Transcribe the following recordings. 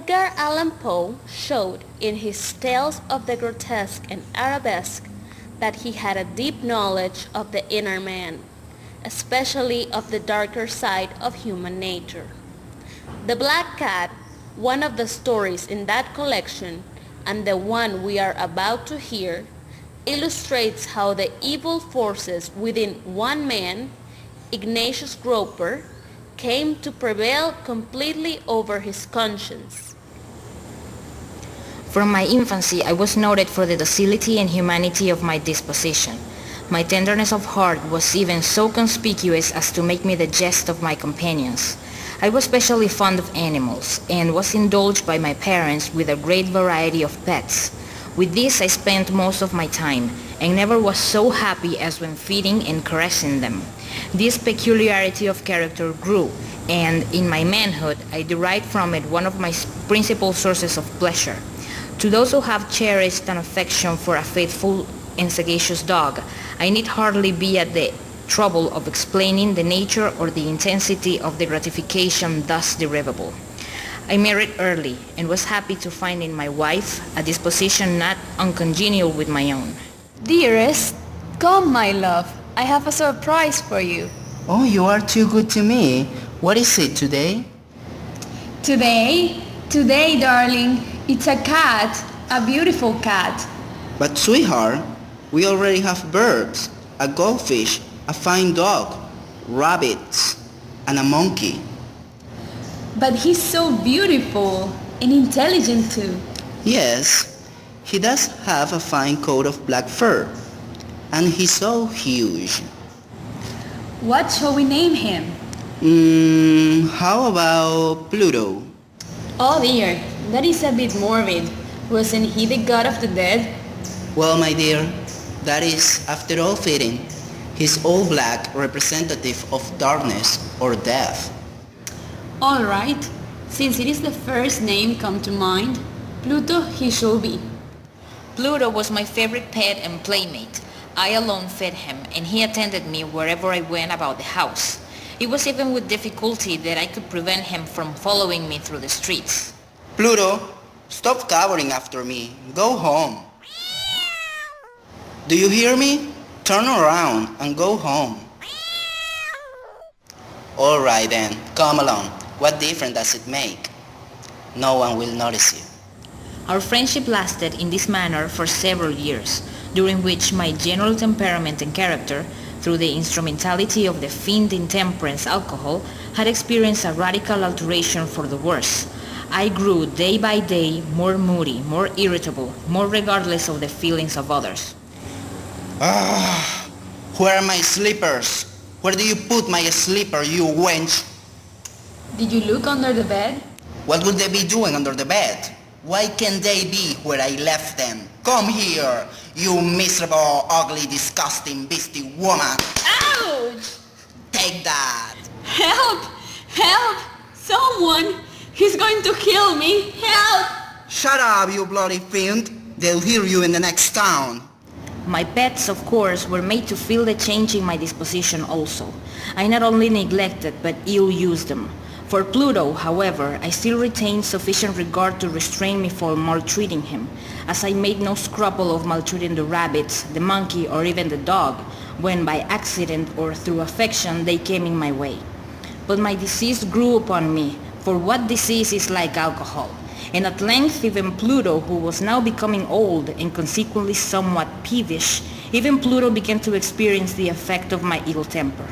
Edgar Allan Poe showed in his Tales of the Grotesque and Arabesque that he had a deep knowledge of the inner man, especially of the darker side of human nature. The Black Cat, one of the stories in that collection, and the one we are about to hear, illustrates how the evil forces within one man, Ignatius Groper, came to prevail completely over his conscience. From my infancy, I was noted for the docility and humanity of my disposition. My tenderness of heart was even so conspicuous as to make me the jest of my companions. I was especially fond of animals, and was indulged by my parents with a great variety of pets. With this I spent most of my time, and never was so happy as when feeding and caressing them. This peculiarity of character grew, and in my manhood I derived from it one of my principal sources of pleasure. To those who have cherished an affection for a faithful and sagacious dog, I need hardly be at the trouble of explaining the nature or the intensity of the gratification thus derivable. I married early, and was happy to find in my wife a disposition not uncongenial with my own. Dearest, come, my love. I have a surprise for you. Oh, you are too good to me. What is it today? Today, darling, it's a cat, a beautiful cat. But sweetheart, we already have birds, a goldfish, a fine dog, rabbits, and a monkey. But he's so beautiful and intelligent too. Yes, he does have a fine coat of black fur, and he's so huge. What shall we name him? How about Pluto? Oh dear, that is a bit morbid. Wasn't he the god of the dead? Well, my dear, that is, after all fitting. He's all black, representative of darkness or death. All right, since it is the first name come to mind, Pluto he shall be. Pluto was my favorite pet and playmate. I alone fed him, and he attended me wherever I went about the house. It was even with difficulty that I could prevent him from following me through the streets. Pluto, stop cowering after me. Go home. Do you hear me? Turn around and go home. All right then, come along. What difference does it make? No one will notice you. Our friendship lasted in this manner for several years, during which my general temperament and character, through the instrumentality of the fiend intemperance alcohol, had experienced a radical alteration for the worse. I grew day by day more moody, more irritable, more regardless of the feelings of others. Where are my slippers? Where do you put my slipper, you wench? Did you look under the bed? What would they be doing under the bed? Why can't they be where I left them? Come here, you miserable, ugly, disgusting, beastly woman. Ouch! Take that. Help! Help! Someone! He's going to kill me! Help! Shut up, you bloody fiend. They'll hear you in the next town. My pets, of course, were made to feel the change in my disposition also. I not only neglected but ill-used them. For Pluto, however, I still retained sufficient regard to restrain me from maltreating him, as I made no scruple of maltreating the rabbits, the monkey, or even the dog, when by accident or through affection they came in my way. But my disease grew upon me, for what disease is like alcohol? And at length even Pluto, who was now becoming old and consequently somewhat peevish, even Pluto began to experience the effect of my ill temper.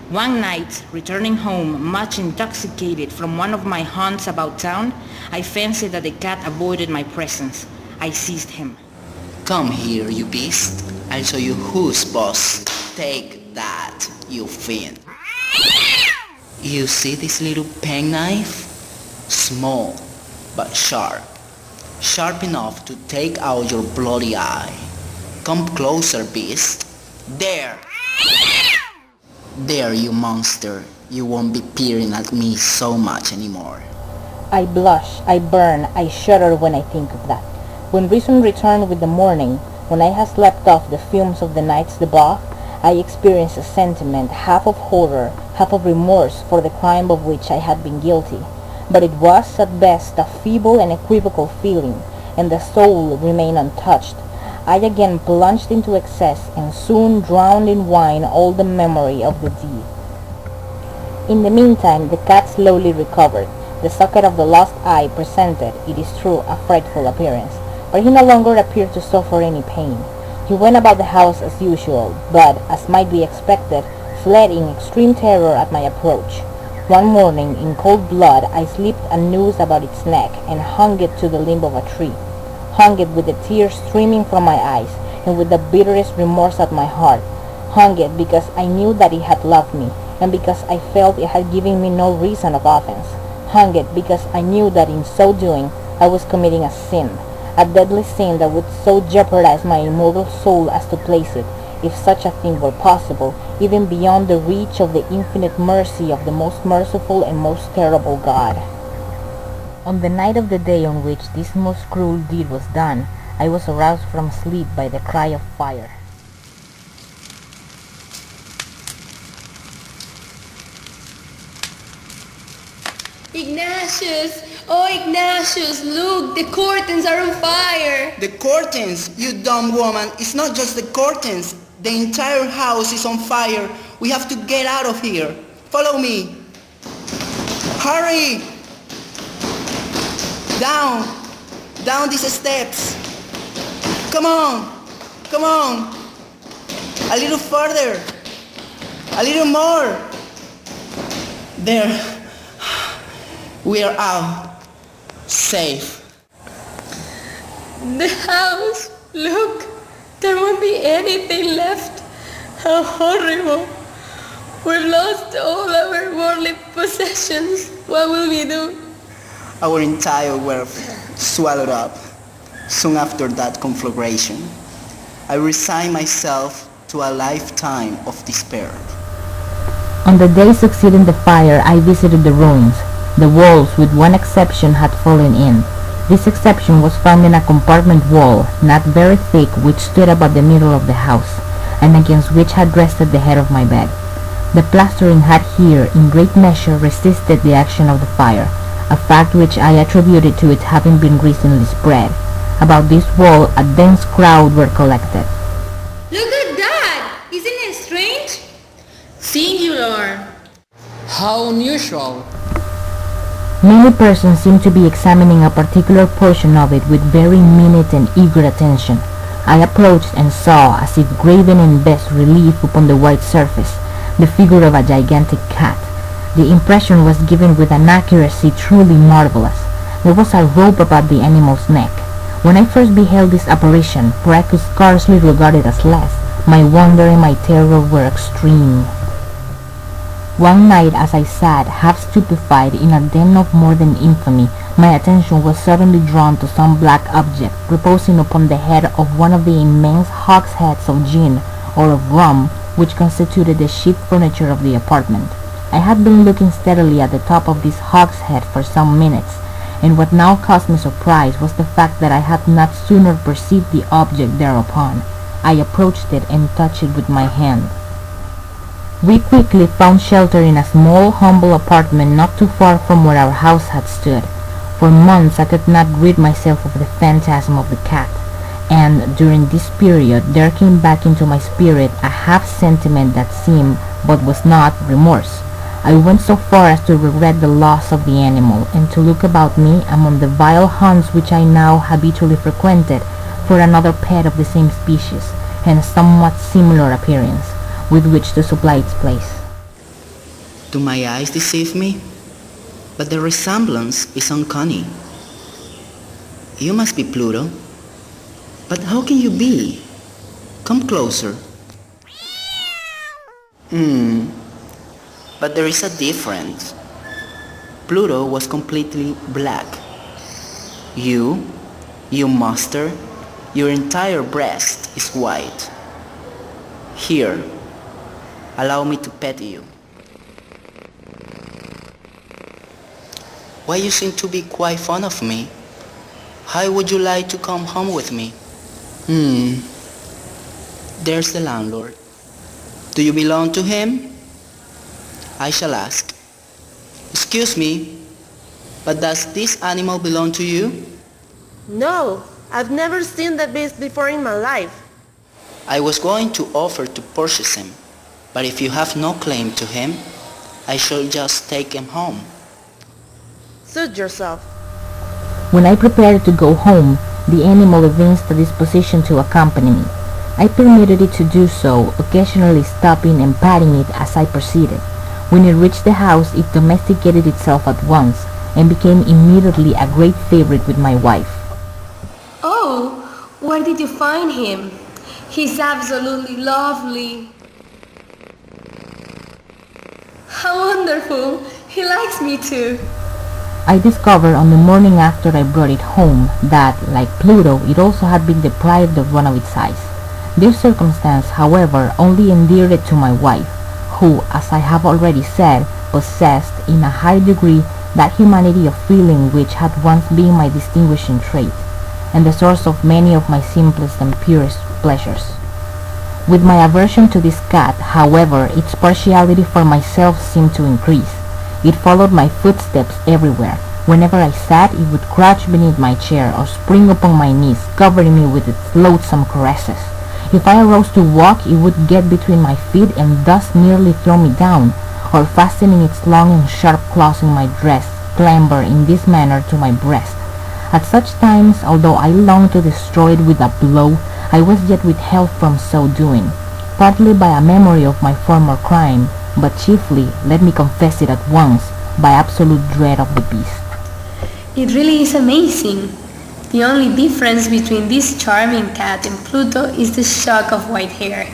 One night, returning home much intoxicated from one of my haunts about town, I fancied that the cat avoided my presence. I seized him. Come here, you beast. I'll show you who's boss. Take that, you fiend. You see this little penknife? Small, but sharp. Sharp enough to take out your bloody eye. Come closer, beast. There! There, you monster. You won't be peering at me so much anymore. I blush, I burn, I shudder when I think of that. When reason returned with the morning, when I had slept off the fumes of the night's debauch, I experienced a sentiment half of horror, half of remorse for the crime of which I had been guilty. but it was at best a feeble and equivocal feeling, and the soul remained untouched. I again plunged into excess and soon drowned in wine all the memory of the deed. In the meantime, the cat slowly recovered. The socket of the lost eye presented, it is true, a frightful appearance, but he no longer appeared to suffer any pain. He went about the house as usual, but, as might be expected, fled in extreme terror at my approach. One morning, in cold blood, I slipped a noose about its neck and hung it to the limb of a tree. Hung it with the tears streaming from my eyes, and with the bitterest remorse at my heart. Hung it because I knew that it had loved me, and because I felt it had given me no reason of offense. Hung it because I knew that in so doing I was committing a sin, a deadly sin that would so jeopardize my immortal soul as to place it, if such a thing were possible, even beyond the reach of the infinite mercy of the most merciful and most terrible God. On the night of the day on which this most cruel deed was done, I was aroused from sleep by the cry of fire. Ignatius! Oh, Ignatius, look, the curtains are on fire! The curtains, you dumb woman. It's not just the curtains. The entire house is on fire. We have to get out of here. Follow me. Hurry! Down! Down these steps. Come on! Come on! A little further. A little more. There. We are out. Safe. The house! Look! There won't be anything left. How horrible! We've lost all our worldly possessions. What will we do? Our entire wealth swallowed up. Soon after that conflagration, I resigned myself to a lifetime of despair. On the day succeeding the fire, I visited the ruins. The walls, with one exception, had fallen in. This exception was found in a compartment wall, not very thick, which stood about the middle of the house, and against which had rested the head of my bed. The plastering had here, in great measure, resisted the action of the fire, a fact which I attributed to its having been recently spread. About this wall, a dense crowd were collected. Look at that! Isn't it strange? Singular! How unusual! Many persons seemed to be examining a particular portion of it with very minute and eager attention. I approached and saw, as if graven in best relief upon the white surface, the figure of a gigantic cat. The impression was given with an accuracy truly marvelous. There was a rope about the animal's neck. When I first beheld this apparition, for I could scarcely regard it as less, my wonder and my terror were extreme. One night, as I sat, half stupefied, in a den of more than infamy, my attention was suddenly drawn to some black object reposing upon the head of one of the immense hogsheads of gin, or of rum, which constituted the chief furniture of the apartment. I had been looking steadily at the top of this hogshead for some minutes, and what now caused me surprise was the fact that I had not sooner perceived the object thereupon. I approached it and touched it with my hand. We quickly found shelter in a small, humble apartment not too far from where our house had stood. For months I could not rid myself of the phantasm of the cat, and during this period there came back into my spirit a half-sentiment that seemed, but was not, remorse. I went so far as to regret the loss of the animal, and to look about me among the vile haunts which I now habitually frequented for another pet of the same species, and somewhat similar appearance, with which to supply its place. Do my eyes deceive me? But the resemblance is uncanny. You must be Pluto. But how can you be? Come closer. But there is a difference. Pluto was completely black. You master, your entire breast is white. Here, allow me to pet you. Why you seem to be quite fond of me? How would you like to come home with me? There's the landlord. Do you belong to him? I shall ask. Excuse me, But does this animal belong to you? No, I've never seen that beast before in my life. I was going to offer to purchase him, but if you have no claim to him, I shall just take him home. Suit yourself. When I prepared to go home, the animal evinced a disposition to accompany me. I permitted it to do so, occasionally stopping and patting it as I proceeded. When it reached the house, it domesticated itself at once, and became immediately a great favorite with my wife. Oh, where did you find him? He's absolutely lovely. How wonderful! He likes me too. I discovered on the morning after I brought it home that, like Pluto, it also had been deprived of one of its eyes. This circumstance, however, only endeared it to my wife, who, as I have already said, possessed in a high degree that humanity of feeling which had once been my distinguishing trait, and the source of many of my simplest and purest pleasures. With my aversion to this cat, however, its partiality for myself seemed to increase. It followed my footsteps everywhere. Whenever I sat, it would crouch beneath my chair or spring upon my knees, covering me with its loathsome caresses. If I arose to walk, it would get between my feet and thus nearly throw me down, or fastening its long and sharp claws in my dress, clamber in this manner to my breast. At such times, although I longed to destroy it with a blow, I was yet withheld from so doing, partly by a memory of my former crime, but chiefly, let me confess it at once, by absolute dread of the beast. It really is amazing. The only difference between this charming cat and Pluto is the shock of white hair.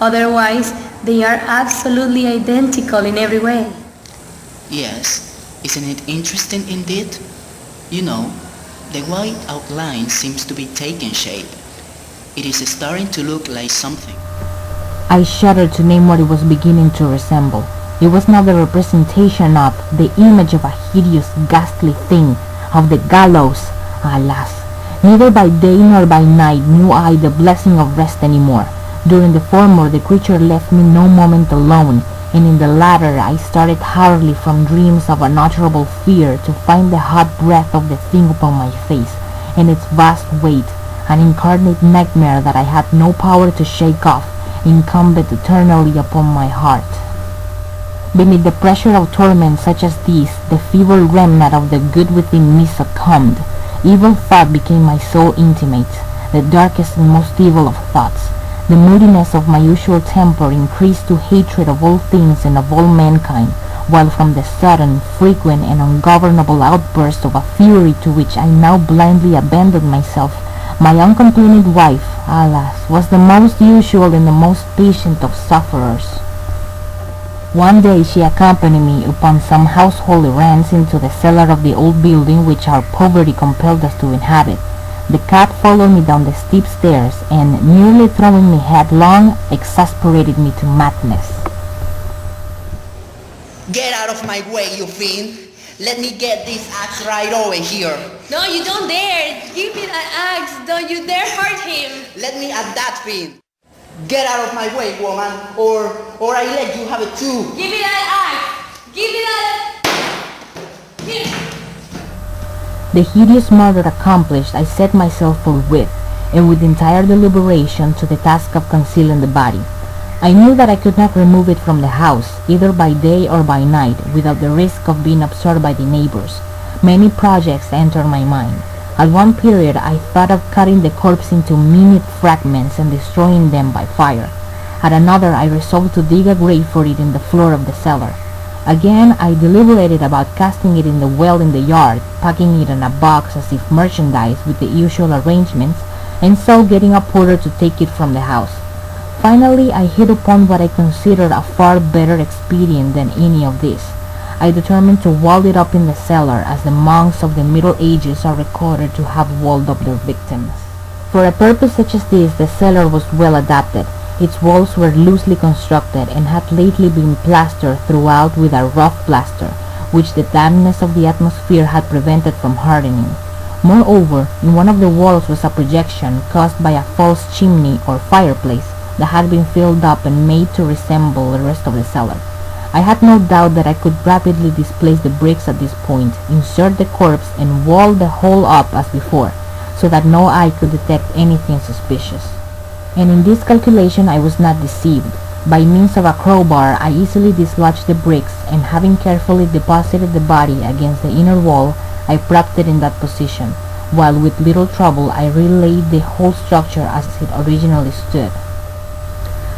Otherwise, they are absolutely identical in every way. Yes, isn't it interesting indeed? You know, the white outline seems to be taking shape. It is starting to look like something. I shuddered to name what it was beginning to resemble. It was now the representation of, the image of a hideous, ghastly thing, of the gallows. Alas, neither by day nor by night knew I the blessing of rest any more. During the former, the creature left me no moment alone, and in the latter I started hurriedly from dreams of unutterable fear to find the hot breath of the thing upon my face, and its vast weight, an incarnate nightmare that I had no power to shake off, incumbent eternally upon my heart. Beneath the pressure of torments such as these, the feeble remnant of the good within me succumbed. Evil thought became my sole intimate, the darkest and most evil of thoughts. The moodiness of my usual temper increased to hatred of all things and of all mankind, while from the sudden, frequent, and ungovernable outburst of a fury to which I now blindly abandoned myself, my uncomplaining wife, alas, was the most usual and the most patient of sufferers. One day she accompanied me upon some household errands into the cellar of the old building which our poverty compelled us to inhabit. The cat followed me down the steep stairs, and, nearly throwing me headlong, exasperated me to madness. Get out of my way, you fiend! Let me get this axe right over here. No, you don't dare! Give me that axe! Don't you dare hurt him! Let me at that fiend. Get out of my way, woman, or I let you have it too. Give me that axe! Give me that! Give me... The hideous murder accomplished, I set myself forthwith, and with entire deliberation, to the task of concealing the body. I knew that I could not remove it from the house, either by day or by night, without the risk of being observed by the neighbors. Many projects entered my mind. At one period I thought of cutting the corpse into minute fragments and destroying them by fire. At another I resolved to dig a grave for it in the floor of the cellar. Again I deliberated about casting it in the well in the yard, packing it in a box as if merchandise with the usual arrangements, and so getting a porter to take it from the house. Finally I hit upon what I considered a far better expedient than any of this. I determined to wall it up in the cellar, as the monks of the Middle Ages are recorded to have walled up their victims. For a purpose such as this the cellar was well adapted. Its walls were loosely constructed and had lately been plastered throughout with a rough plaster, which the dampness of the atmosphere had prevented from hardening. Moreover, in one of the walls was a projection caused by a false chimney or fireplace that had been filled up and made to resemble the rest of the cellar. I had no doubt that I could rapidly displace the bricks at this point, insert the corpse, and wall the whole up as before, so that no eye could detect anything suspicious. And in this calculation I was not deceived. By means of a crowbar I easily dislodged the bricks, and having carefully deposited the body against the inner wall, I propped it in that position, while with little trouble I relaid the whole structure as it originally stood.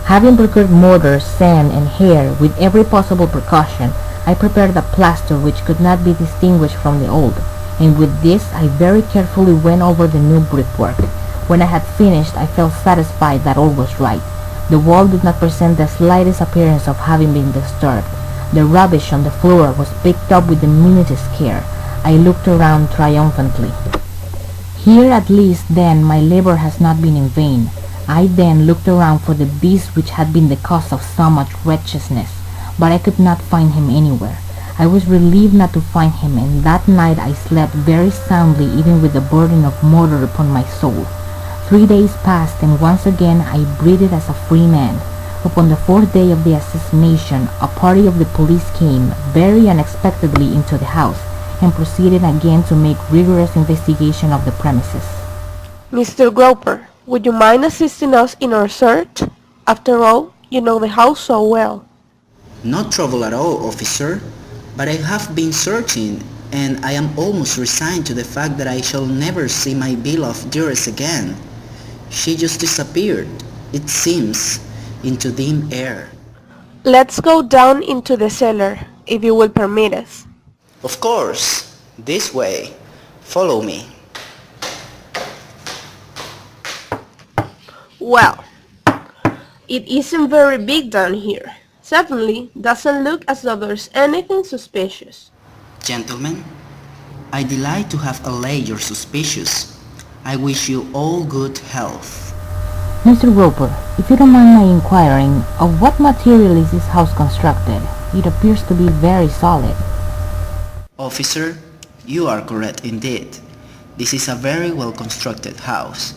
Having procured mortar, sand, and hair with every possible precaution, I prepared a plaster which could not be distinguished from the old, and with this I very carefully went over the new brickwork. When I had finished, I felt satisfied that all was right. The wall did not present the slightest appearance of having been disturbed. The rubbish on the floor was picked up with the minutest care. I looked around triumphantly. Here at least, then, my labor has not been in vain. I then looked around for the beast which had been the cause of so much wretchedness, but I could not find him anywhere. I was relieved not to find him, and that night I slept very soundly, even with the burden of murder upon my soul. 3 days passed, and once again I breathed as a free man. Upon the 4th day of the assassination, a party of the police came, very unexpectedly, into the house, and proceeded again to make rigorous investigation of the premises. Mr. Groper, would you mind assisting us in our search? After all, you know the house so well. No trouble at all, officer, but I have been searching, and I am almost resigned to the fact that I shall never see my beloved dearest again. She just disappeared, it seems, into dim air. Let's go down into the cellar, if you will permit us. Of course, this way. Follow me. Well, it isn't very big down here. Certainly doesn't look as though there's anything suspicious. Gentlemen, I delight to have allayed your suspicions. I wish you all good health. Mr. Roper, if you don't mind my inquiring, of what material is this house constructed? It appears to be very solid. Officer, you are correct indeed. This is a very well constructed house.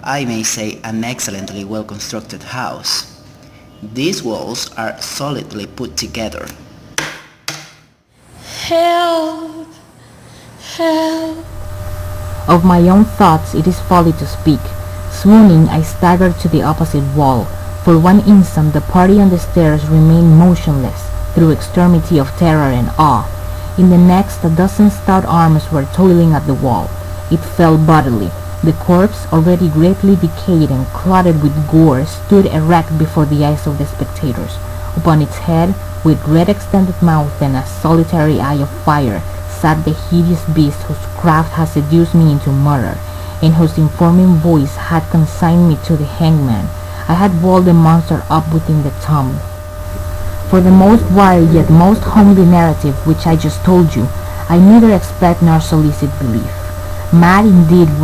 I may say an excellently well constructed house. These walls are solidly put together. Help! Help! Of my own thoughts it is folly to speak. Swooning, I staggered to the opposite wall. For one instant the party on the stairs remained motionless, through extremity of terror and awe. In the next, a dozen stout arms were toiling at the wall. It fell bodily. The corpse, already greatly decayed and clotted with gore, stood erect before the eyes of the spectators. Upon its head, with red extended mouth and a solitary eye of fire, sat the hideous beast whose craft had seduced me into murder, and whose informing voice had consigned me to the hangman. I had walled the monster up within the tomb. For the most wild yet most homely narrative which I just told you, I neither expect nor solicit belief. Mad indeed would